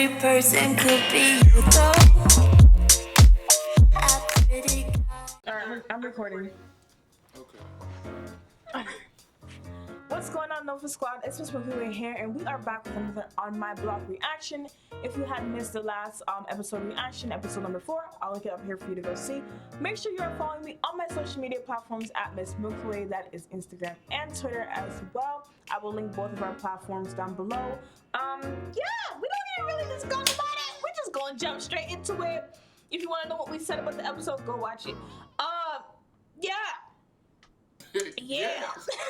every person could be you though. Alright, I'm recording. Okay. What's going on, Nova Squad? It's Ms.Milkywayy here, and we are back with another On My Block reaction. If you had missed the last episode reaction, episode number 4, I'll link it up here for you to go see. Make sure you are following me on my social media platforms at Ms.Milkywayy. That is Instagram and Twitter as well. I will link both of our platforms down below. Yeah, we don't even really discuss about it. We're just gonna jump straight into it. If you want to know what we said about the episode, go watch it. Yeah. Yeah.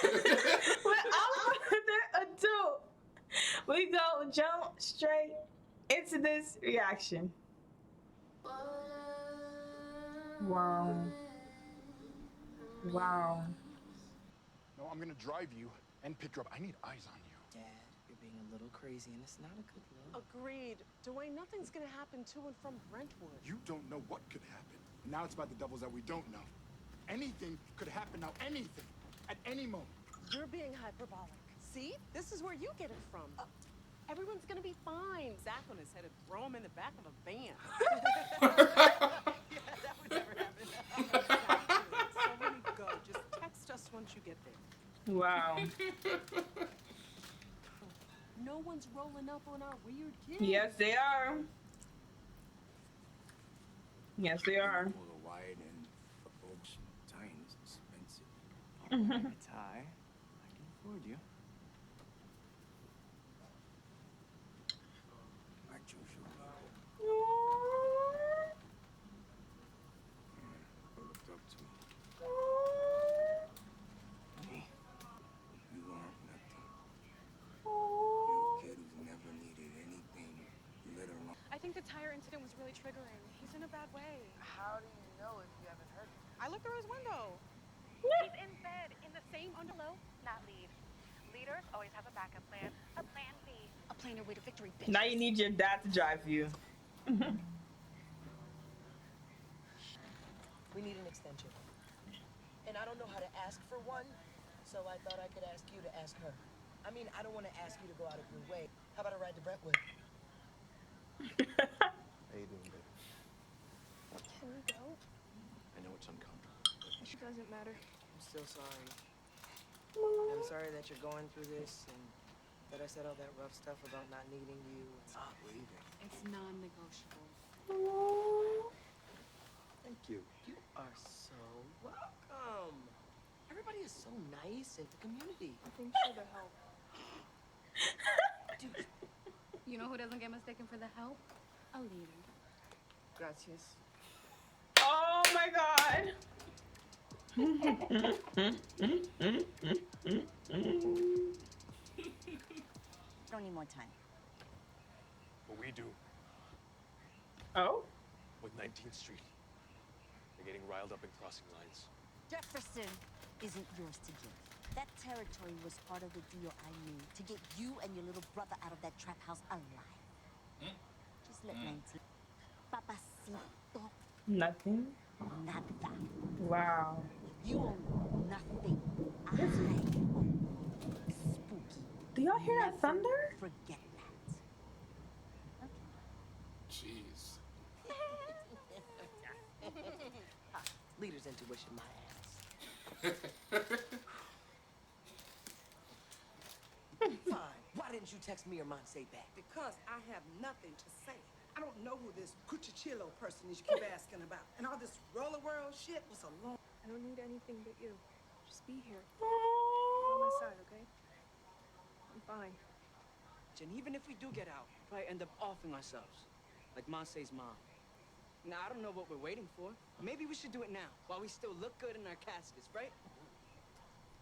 Without further ado, we go jump straight into this reaction. Wow. Wow. No, I'm gonna drive you and pick you up. I need eyes on you. Dad, you're being a little crazy and it's not a good look. Agreed. Dwayne, nothing's gonna happen to and from Brentwood. You don't know what could happen. Now it's about the doubles that we don't know. Anything could happen now. Anything. At any moment. You're being hyperbolic. See? This is where you get it from. Everyone's gonna be fine. Zach on his head and throw him in the back of a van. Yeah, that would never happen. So when you go, just text us once you get there. Wow. No one's rolling up on our weird kids. Yes, they are. Yes, they are. Pull the wide end for folks. Tying is expensive. All right, a tie. I can afford you. Aren't you sure? Who looked up to me? Me. You are nothing. You're a kid who's never needed anything, let alone. I think the tire incident was really triggering. He's in a bad way. How do you know if you haven't heard him? I looked through his window. He's in bed in the same underlow, not lead. Leaders always have a backup plan, a plan B. A plainer way to victory, bitch. Now you need your dad to drive you. We need an extension. And I don't know how to ask for one, so I thought I could ask you to ask her. I mean, I don't want to ask you to go out of your way. How about a ride to Brentwood? How you doing, baby? Can we go? I know it's uncomfortable. It doesn't matter. I'm still sorry. I'm sorry that you're going through this and that I said all that rough stuff about not needing you. Stop leaving. It's non-negotiable. Thank you. You are so welcome. Everybody is so nice in the community. Thanks for the help. Dude, You know who doesn't get mistaken for the help? A leader. gracias. Oh my god. Don't need more time. But we do Oh? with 19th Street. They're getting riled up and crossing lines. Jefferson isn't yours to give. That territory was part of the deal I made to get you and your little brother out of that trap house alive. Just let 19. Papacito, Nothing? nada. Wow. You own nothing. I own spooky. Do y'all hear that thunder? Forget that. Jeez. Leader's intuition, my ass. Fine. Why didn't you text me or Monse back? Because I have nothing to say. I don't know who this Cuchichillo person is you keep asking about. And all this roller world shit was a long... I don't need anything but you. Just be here. Be on my side, okay? I'm fine. And even if we do get out, we'll probably end up offing ourselves. Like Monse's mom. Now, I don't know what we're waiting for. Maybe we should do it now, while we still look good in our caskets, right?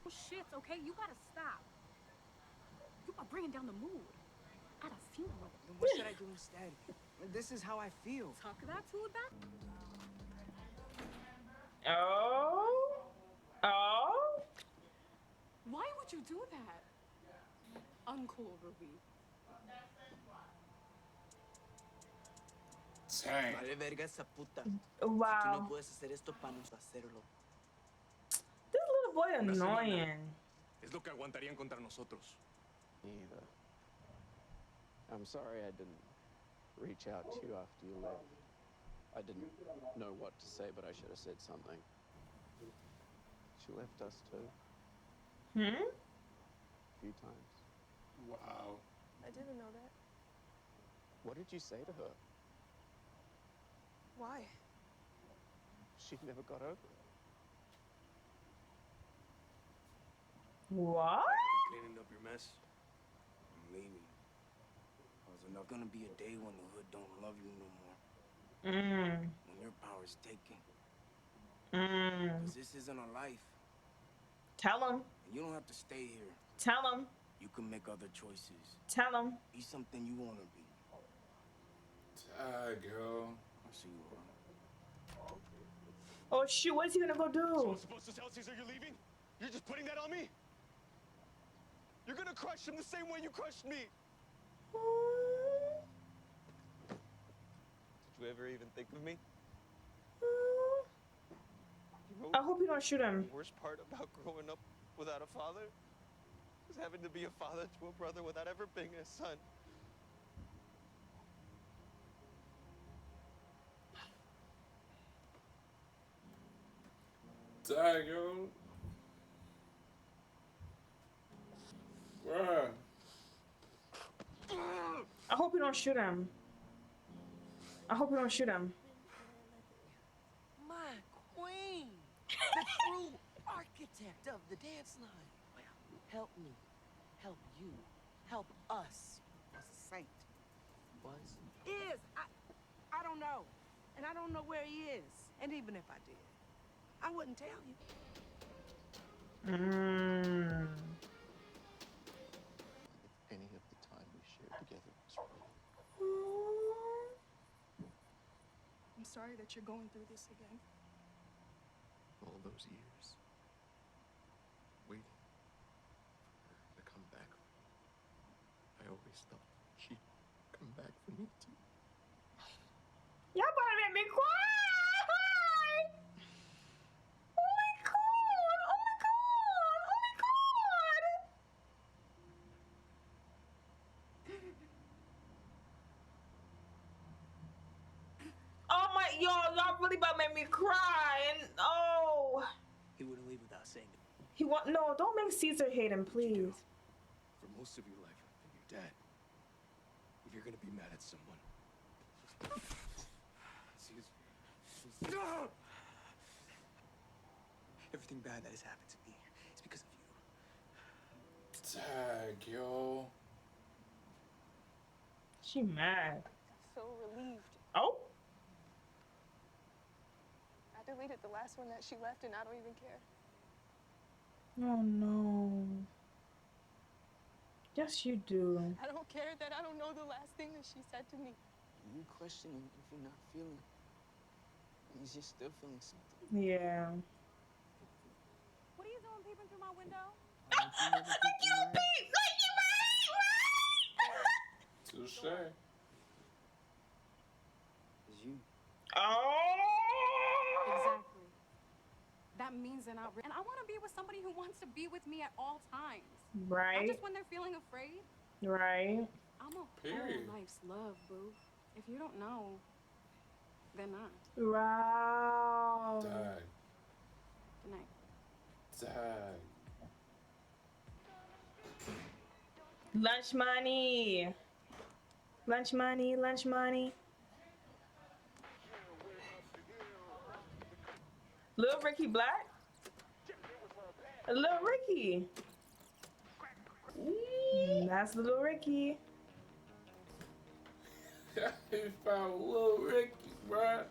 Oh shit, okay? You gotta stop. You are bringing down the mood. At a funeral. Then what should I do instead? This is how I feel. Talk that to that? Oh? Oh? Why would you do that? Uncool, Ruby. Dang. Vale verga esa puta. Tú no Wow. puedes hacer esto para no hacerlo. This little boy annoying. Es lo que aguantarían contra nosotros. Neither. I'm sorry I didn't reach out to you after you left. I didn't know what to say, but I should have said something. She left us too. Hmm? A few times. Wow. I didn't know that. What did you say to her? Why? She never got over it. What? Cleaning up your mess. I'm leaving. There's not gonna be a day when the hood don't love you no more. When your power's taken. Because this isn't a life. Tell him. And you don't have to stay here. Tell him. You can make other choices. Tell him. Be something you want to be. Girl. I'll see you around. Oh shoot, what is he gonna go do? So I'm supposed to tell Caesar you're leaving? You're just putting that on me? You're gonna crush him the same way you crushed me. Did you ever even think of me? You know, I hope you don't shoot him. the worst part about growing up without a father is having to be a father to a brother without ever being a son. Dang, yo. Bruh. I hope you don't shoot him. I hope you don't shoot him. My queen, the true architect of the dance line. Help me, help you, help us. Was a saint. Was? Is. I don't know. And I don't know where he is. And even if I did, I wouldn't tell you. If any of the time we shared together was real. I'm sorry that you're going through this again. All those years, waiting for her to come back for me. I always thought she'd come back for me too. Y'all about to make me cry! Oh my god! Oh my god! Oh my god! Oh my, y'all really about to make me cry and oh. He wouldn't leave without saying it. He want no, don't make Caesar hate him, please. For most of your life, and your dad, if you're gonna be mad at someone, everything bad that has happened to me is because of you. Tag, yo. She mad. So relieved. Oh? I deleted the last one that she left and I don't even care. Oh no. Yes, you do. I don't care that I don't know the last thing that she said to me. You questioning if you're not feeling it means you're still feeling something. Yeah. What are you doing peeping through my window? Touché. It's you. Oh! Exactly. That means they're not real. And I want to be with somebody who wants to be with me at all times. Right. Not just when they're feeling afraid. Right. I'm a Period. whole life's love, boo. If you don't know, they're not. Wow. Dang. Good night. Dang. Lunch money. Lunch money, lunch money. Lil Ricky Black? Lil Ricky. That's Lil Ricky. He found Lil Ricky, bruh.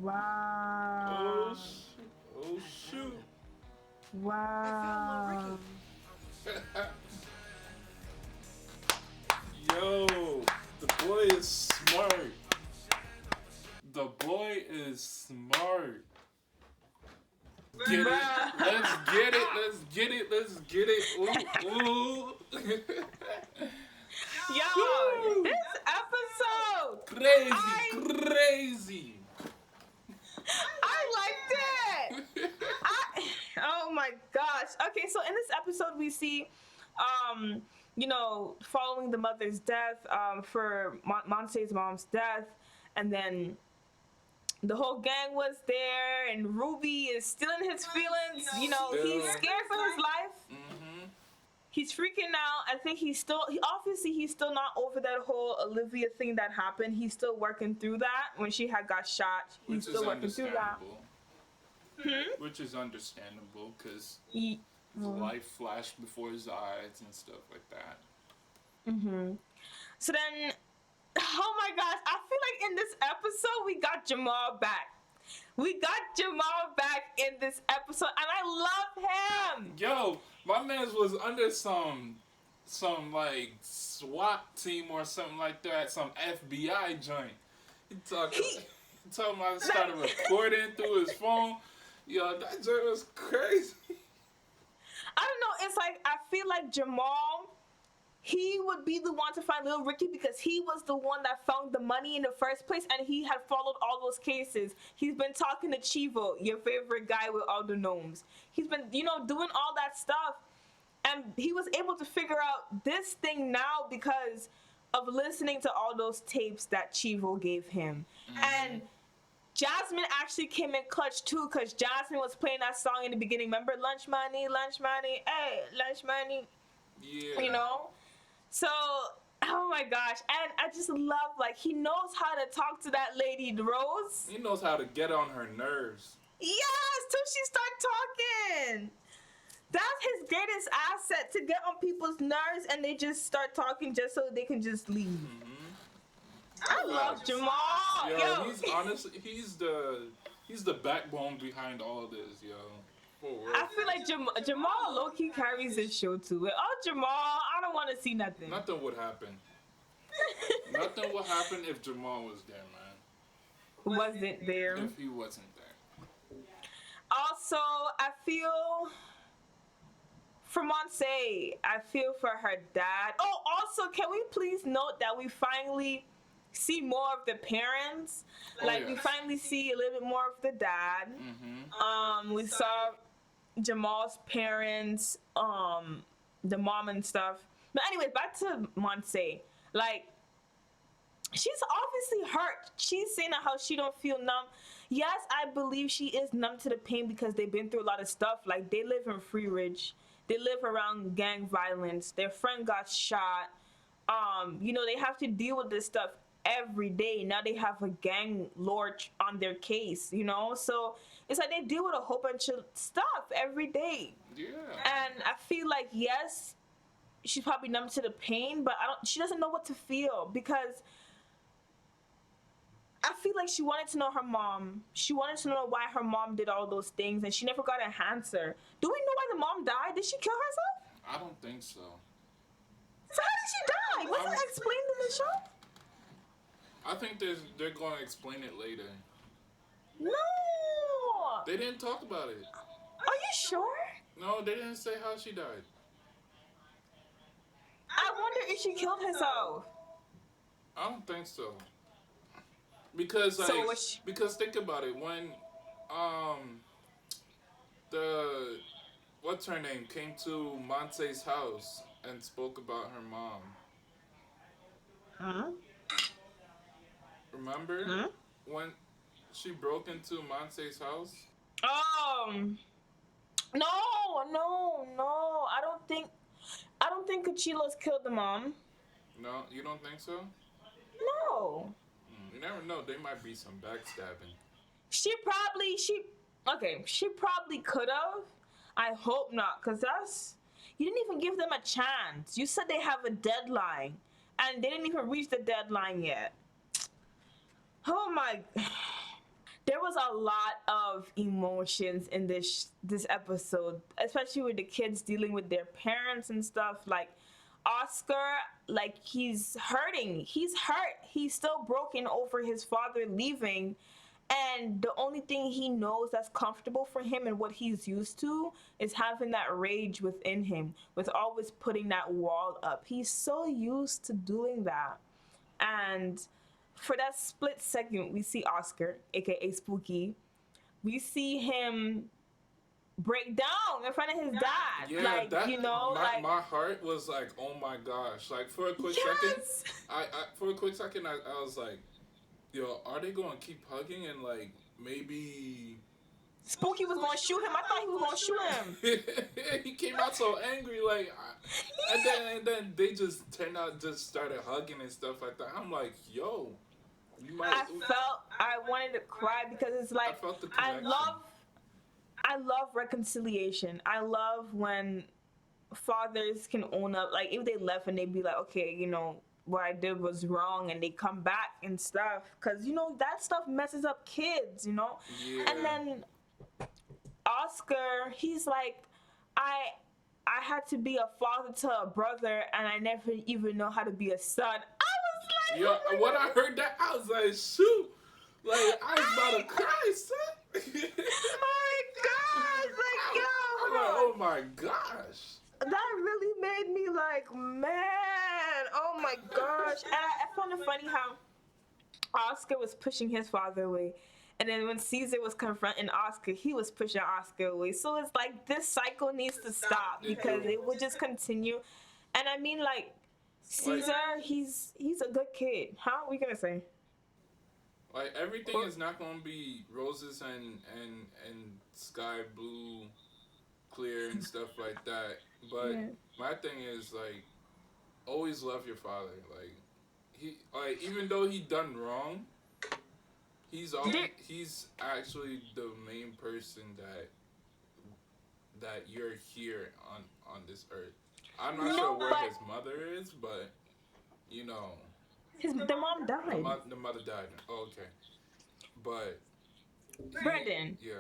Wow. Oh, shoot. Oh, shoot. Wow. Yo, the boy is smart. The boy is smart. Get it? Let's get it. Let's get it. Let's get it. Ooh, ooh. Yo, this episode. Crazy. I liked it. Oh my gosh. Okay, so in this episode we see you know, following the mother's death, for Monse's mom's death, and then the whole gang was there, and Ruby is still in his feelings. You know, he's scared for his life. He's freaking out. I think he's still not over that whole Olivia thing that happened. He's still working through that when she had got shot. He's still working through that. Which is understandable because life flashed before his eyes and stuff like that. So then, oh my gosh, I feel like in this episode we got Jamal back. We got Jamal back in this episode, and I love him. Yo, my man was under some like SWAT team or something like that, some FBI joint. He talking about started recording through his phone. Yo, that joint was crazy. I don't know. It's like I feel like Jamal, he would be the one to find Little Ricky because he was the one that found the money in the first place, and he had followed all those cases. He's been talking to Chivo, your favorite guy with all the gnomes. He's been, you know, doing all that stuff, and he was able to figure out this thing now because of listening to all those tapes that Chivo gave him. And Jasmine actually came in clutch too, because Jasmine was playing that song in the beginning. Remember, lunch money, hey, lunch money. Yeah. You know? So, oh my gosh. And I just love, like, he knows how to talk to that lady, Rose. He knows how to get on her nerves. Yes, till she start talking. That's his greatest asset, to get on people's nerves and they just start talking just so they can just leave. I love Jamal. Yo, he's honestly, he's the backbone behind all of this, yo. I feel like Jamal low-key carries this show too. Oh, Jamal, I don't want to see nothing. Nothing would happen. Nothing would happen if Jamal was there, man. Wasn't there. If he wasn't there. Also, I feel for Monse, I feel for her dad. Oh, also, can we please note that we finally see more of the parents? We finally see a little bit more of the dad. We saw Jamal's parents, the mom and stuff. But anyway, back to Monse. Like, she's obviously hurt. She's saying how she don't feel numb. Yes, I believe she is numb to the pain because they've been through a lot of stuff. Like, they live in Free Ridge. They live around gang violence. Their friend got shot. You know, they have to deal with this stuff every day. Now they have a gang lord on their case, you know? So it's like they deal with a whole bunch of stuff every day. Yeah. And I feel like, yes, she's probably numb to the pain, but she doesn't know what to feel, because I feel like she wanted to know her mom. She wanted to know why her mom did all those things, and she never got an answer. Do we know why the mom died? Did she kill herself? I don't think so. So how did she die? Wasn't it explained in the show? I think they're going to explain it later. No! They didn't talk about it. Are you sure? No, they didn't say how she died. I wonder if she killed herself. I don't think so. Because because think about it, when the what's her name came to Monte's house and spoke about her mom. Huh? Remember when she broke into Monte's house? No. I don't think Cuchillos killed the mom. No, you don't think so? No. You never know. There might be some backstabbing. She probably could have. I hope not, because you didn't even give them a chance. You said they have a deadline, and they didn't even reach the deadline yet. Oh my. There was a lot of emotions in this episode, especially with the kids dealing with their parents and stuff. Like, Oscar, like, he's hurting. He's hurt. He's still broken over his father leaving. And the only thing he knows that's comfortable for him and what he's used to is having that rage within him, with always putting that wall up. He's so used to doing that. And for that split second, we see Oscar, aka Spooky. We see him break down in front of his dad. Yeah, like, that you know, like my heart was like, oh my gosh! Like for a quick yes! second, I was like, yo, are they gonna keep hugging and like maybe Spooky was gonna shoot him. I thought he was gonna shoot him. he came out so angry, like, and then they just turned out just started hugging and stuff like that. I'm like, yo, you might. I wanted to cry because it's like I felt the I connection. love reconciliation. I love when fathers can own up. Like if they left and they be like, okay, you know, what I did was wrong, and they come back and stuff. Cause you know that stuff messes up kids, you know. Yeah. And then Oscar, he's like, I had to be a father to a brother, and I never even know how to be a son. I was like, Yo, oh when I heard that, I was like, shoot, like I was about to cry, son. my God, like yo, I'm like, oh my gosh. that really made me like, man, oh my gosh. And I found it funny how Oscar was pushing his father away. And then when Caesar was confronting Oscar, he was pushing Oscar away. So it's like this cycle needs to stop because it will just continue. And I mean, like, Caesar, he's a good kid. Huh? What are you gonna say? Like everything is not gonna be roses and sky blue, clear and stuff like that. But Yeah. my thing is like, always love your father. Like even though he done wrong, he's actually the main person that you're here on this earth. I'm not sure where his mother is, but you know, The mom died. the mother died. Oh, okay, but Brendan. Yeah.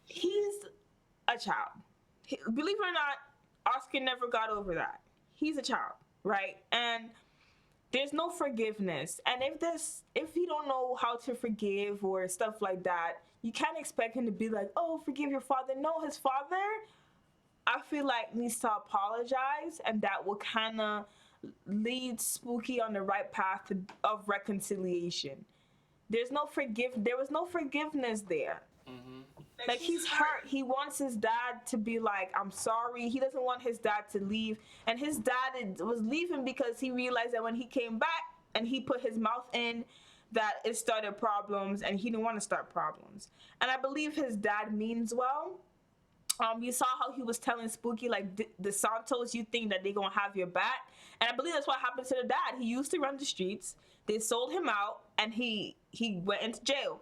He's a child. Believe it or not, Oscar never got over that. He's a child, right? And there's no forgiveness. And if he don't know how to forgive or stuff like that, you can't expect him to be like, oh, forgive your father. No, his father, I feel like, needs to apologize, and that will kind of lead Spooky on the right path of reconciliation. There was no forgiveness there. Mm-hmm. Like, he's hurt. He wants his dad to be like, I'm sorry. He doesn't want his dad to leave. And his dad was leaving because he realized that when he came back and he put his mouth in, that it started problems, and he didn't want to start problems. And I believe his dad means well. You saw how he was telling Spooky, like, the Santos, you think that they're going to have your back. And I believe that's what happened to the dad. He used to run the streets. They sold him out, and he went into jail.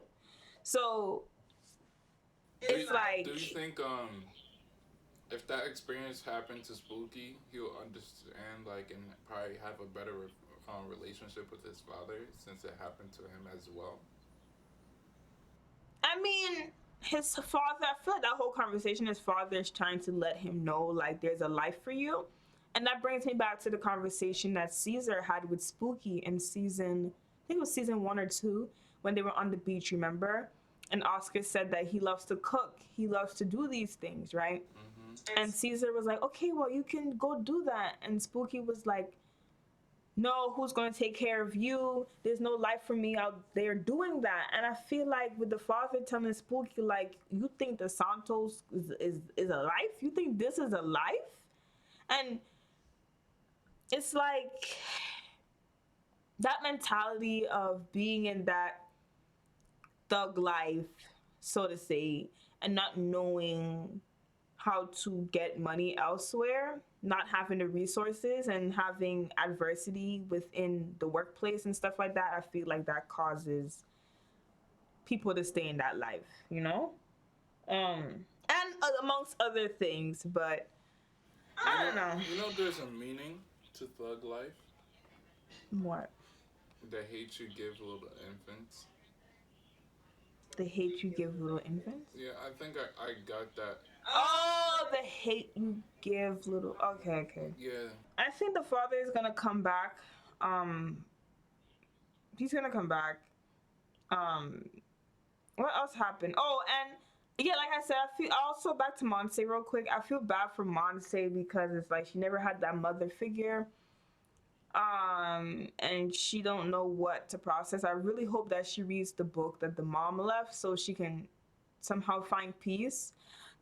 So it's like... Do you think if that experience happened to Spooky, he'll understand, like, and probably have a better relationship with his father since it happened to him as well? I mean, his father, I feel like that whole conversation, his father is trying to let him know, like, there's a life for you. And that brings me back to the conversation that Caesar had with Spooky in season 1 or 2, when they were on the beach, remember? And Oscar said that he loves to cook. He loves to do these things, right? Mm-hmm. And Caesar was like, okay, well, you can go do that. And Spooky was like, no, who's going to take care of you? There's no life for me out there doing that. And I feel like with the father telling Spooky, like, you think the Santos is a life? You think this is a life? And it's like that mentality of being in that thug life, so to say, and not knowing how to get money elsewhere, not having the resources and having adversity within the workplace and stuff like that, I feel like that causes people to stay in that life, you know? And amongst other things, but I don't know. You know there's a meaning to thug life? What? The hate you give little infants. The hate you give little infants? Yeah, I think I got that. Oh, the hate you give little... Okay. Yeah. I think the father is going to come back. He's going to come back. What else happened? Oh, and... yeah, like I said, I feel also back to Monse real quick. I feel bad for Monse because it's like she never had that mother figure. And she don't know what to process. I really hope that she reads the book that the mom left so she can somehow find peace.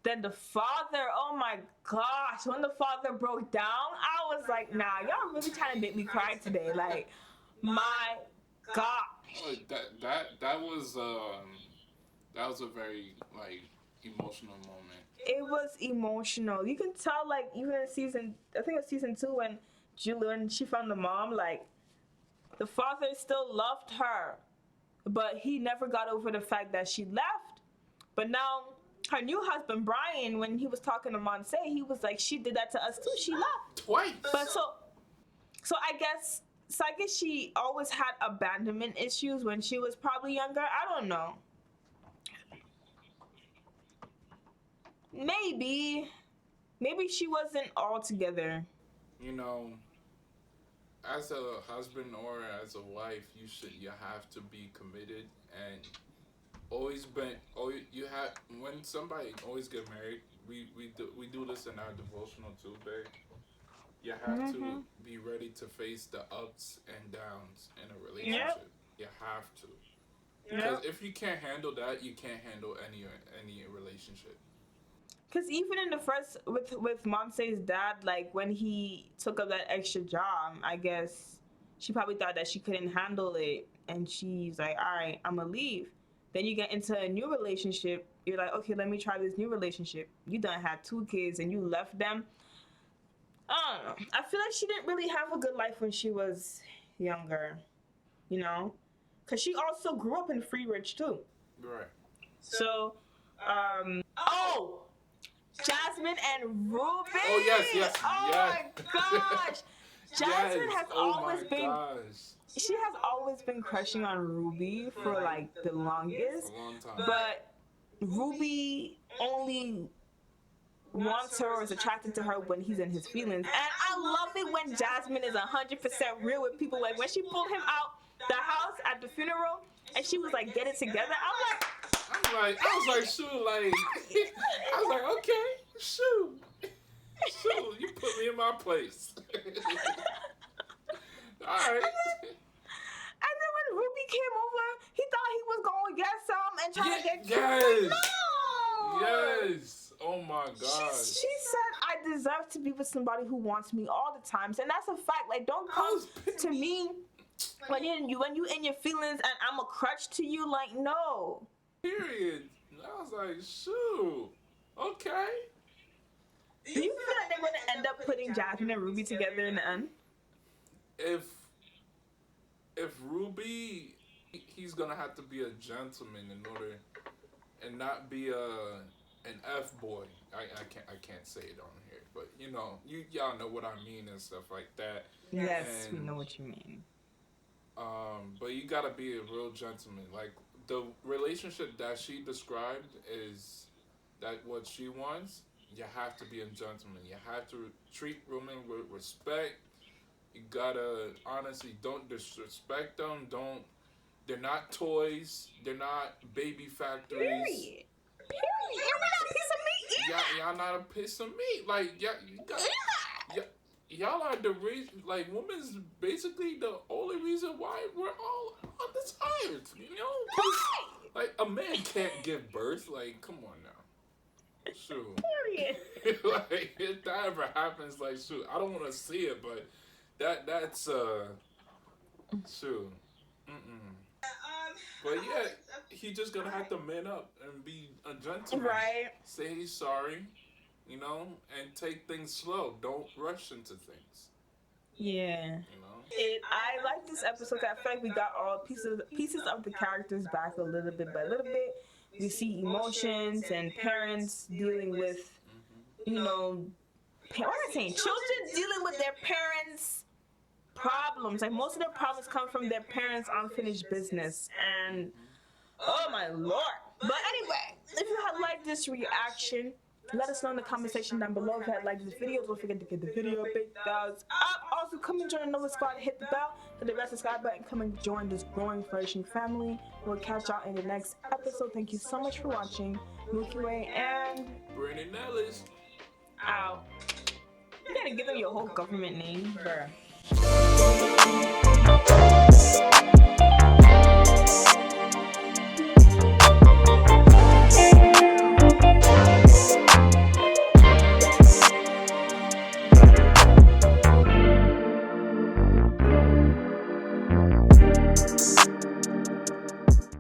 Then the father, oh my gosh, when the father broke down, I was like, nah, y'all really trying to make me cry today. Like, my gosh. Oh, that was a very like emotional moment. It was emotional. You can tell, like, even in season, I think it's season 2, when Julian, she found the mom, like, the father still loved her, but he never got over the fact that she left. But now, her new husband, Brian, when he was talking to Monse, he was like, she did that to us too. She left. Twice. But so I guess she always had abandonment issues when she was probably younger. I don't know. Maybe she wasn't all together. You know, as a husband or as a wife, you have to be committed and when somebody always get married, we do this in our devotional too, babe. You have to be ready to face the ups and downs in a relationship. Yep. You have to. Because if you can't handle that, you can't handle any relationship. Because even in the first, with Monse's dad, like, when he took up that extra job, I guess she probably thought that she couldn't handle it. And she's like, all right, I'm going to leave. Then you get into a new relationship. You're like, okay, let me try this new relationship. You done had 2 kids and you left them. I don't know. I feel like she didn't really have a good life when she was younger, you know? Because she also grew up in Free Ridge, too. Right. So, Jasmine and Ruby. Oh, yes. Oh, my gosh. Jasmine has always been... Gosh. She has always been crushing on Ruby for, like, the longest. A long time. But Ruby only wants her or is attracted to her when he's in his feelings. And I love it when Jasmine is 100% real with people. Like, when she pulled him out the house at the funeral and she was like, get it together. I was like, shoot, like, I was like, okay, shoot, you put me in my place. All right. And then when Ruby came over, he thought he was going to get some and try to get yes. No! Yes. Oh my God. She said, I deserve to be with somebody who wants me all the time. And that's a fact. Like, don't come to me when you in your feelings and I'm a crutch to you. Like, no. Period. I was like, shoot. Okay. Do you feel like they're going to end up putting Jasmine and Ruby together in the end? If Ruby, he's gonna have to be a gentleman in order, and not be an F boy. I can't say it on here, but you know, y'all know what I mean and stuff like that. Yes, we know what you mean. But you gotta be a real gentleman. Like, the relationship that she described is that what she wants. You have to be a gentleman. You have to treat women with respect. You gotta, honestly, don't disrespect them. They're not toys. They're not baby factories. Period. You're not a piece of meat. Y'all not a piece of meat. Like, y'all are the reason, like, women's basically the only reason why we're all on this earth, you know? Like, a man can't give birth. Like, come on now. Shoot. Period. Like, if that ever happens, like, shoot, I don't want to see it, but that's shoot. But yeah, he just gonna have to man up and be a gentleman. Right. Say he's sorry, you know, and take things slow. Don't rush into things. Yeah. You know. I like this episode. I feel like we got all pieces of the characters back a little bit by little bit. We see emotions and parents dealing with, you know, what am I saying? Children dealing with their parents' problems. Like, most of their problems come from their parents' unfinished business. And, oh my Lord. But anyway, if you had liked this reaction, let us know in the comment section down below. If you had liked this video, don't forget to give the video a big thumbs up. Also, come and join the Nova Squad. Hit the bell, hit the rest of the subscribe button. Come and join this growing, flourishing family. We'll catch y'all in the next episode. Thank you so much for watching. Milky Way and Brandon Ellis out. You gotta give them your whole government name, bruh.